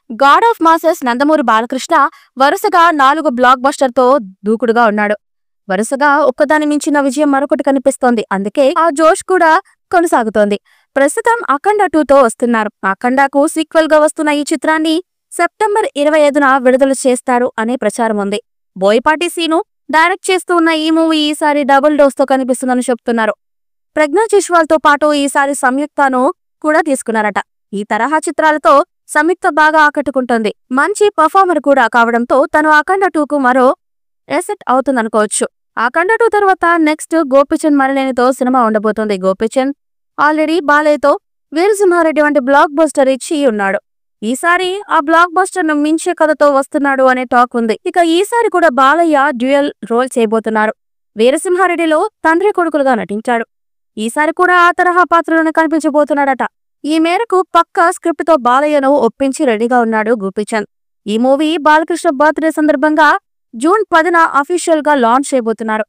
God of masses Nandamuri Balakrishna వరుసగా 4 black బస్టర్తో దూకుడుగా ఉన్నాడు. వరుసగా ఒక్కదాని మించిన విజయం మరొకటి కనిపిస్తోంది. అందుకే ఆ జోష్ కూడా కొనసాగుతోంది. ప్రస్తుతం అఖండ 2తో వస్తున్నారు. అఖండకు సీక్వెల్ గా వస్తున్న ఈ చిత్రాన్ని సెప్టెంబర్ 25న విడుదల చేస్తారు అనే ప్రచారం ఉంది. బోయపాటి సీను డైరెక్ట్ చేస్తూ ఉన్న ఈ మూవీ ఈసారి డబుల్ డోస్ తో కనిపిస్తుందని చెప్తున్నారు. ప్రజ్ఞా జైస్వాల్తో పాటు ఈసారి సంయుక్తను కూడా తీసుకున్నారట. ఈ తరహా చిత్రాలతో సంయుక్త బాగా ఆకట్టుకుంటోంది. మంచి పర్ఫార్మర్ కూడా కావడంతో తను అఖండ 2కు మరో ఎసెట్ అవుతుందనుకోవచ్చు. అఖండ 2 తర్వాత నెక్స్ట్ గోపీచంద్ మరలేనితో సినిమా ఉండబోతోంది. గోపీచంద్ ఆల్రెడీ బాలయ్యతో వీరసింహారెడ్డి వంటి బ్లాక్ బస్టర్ ఇచ్చి ఉన్నాడు. ఈసారి ఆ బ్లాక్ బస్టర్ ను మించే కథతో వస్తున్నాడు అనే టాక్ ఉంది. ఇక ఈసారి కూడా బాలయ్య డ్యూయల్ రోల్ చేయబోతున్నారు. వీరసింహారెడ్డిలో తండ్రి కొడుకులుగా నటించాడు. ఈసారి కూడా ఆ తరహా పాత్రలోనే కనిపించబోతున్నాడట. ఈ మేరకు పక్కా స్క్రిప్ట్ తో బాలయ్యను ఒప్పించి రెడీగా ఉన్నాడు గోపీచంద్. ఈ మూవీ బాలకృష్ణ బర్త్డే సందర్భంగా జూన్ 10న అఫీషియల్ గా లాంచ్ చేయబోతున్నారు.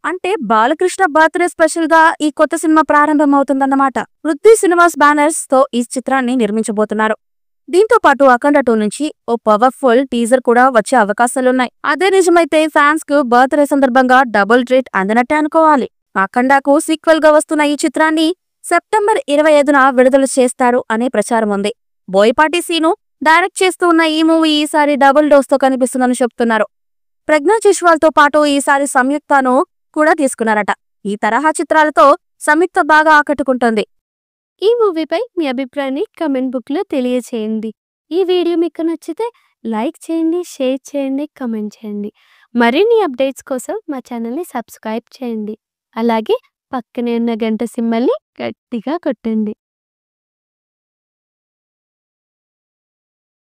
అంటే బాలకృష్ణ బర్త్డే స్పెషల్ గా ఈ కొత్త సినిమా ప్రారంభమవుతుందన్నమాట. పృథ్వీ సినిమాస్ బ్యానర్స్ తో ఈ చిత్రాన్ని నిర్మించబోతున్నారు. దీంతో పాటు అఖండ 2 నుంచి ఓ పవర్ఫుల్ టీజర్ కూడా వచ్చే అవకాశాలున్నాయి. అదే నిజమైతే ఫ్యాన్స్ కు బర్త్డే సందర్భంగా డబుల్ ట్రీట్ అందినట్టే అనుకోవాలి. అఖండకు సీక్వెల్ గా వస్తున్న ఈ చిత్రాన్ని సెప్టెంబర్ 25న విడుదల చేస్తారు అనే ప్రచారం ఉంది. బోయపాటి సీను డైరెక్ట్ చేస్తూ ఉన్న ఈ మూవీ ఈసారి డబుల్ డోస్ తో కనిపిస్తుందని చెప్తున్నారు. ప్రజ్ఞా జైస్వాల్తో పాటు ఈసారి సంయుక్తను కూడా తీసుకున్నారట. ఈ తరహా చిత్రాలతో సంయుక్త బాగా ఆకట్టుకుంటోంది. ఈ మూవీపై మీ అభిప్రాయాన్ని కమెంట్ బుక్లో తెలియచేయండి. ఈ వీడియో మీకు నచ్చితే లైక్ చేయండి, షేర్ చేయండి, కమెంట్ చేయండి. మరిన్ని అప్డేట్స్ కోసం మా ఛానల్ని సబ్స్క్రైబ్ చేయండి. అలాగే పక్కనే ఉన్న గంట సింబల్ని గట్టిగా కొట్టండి.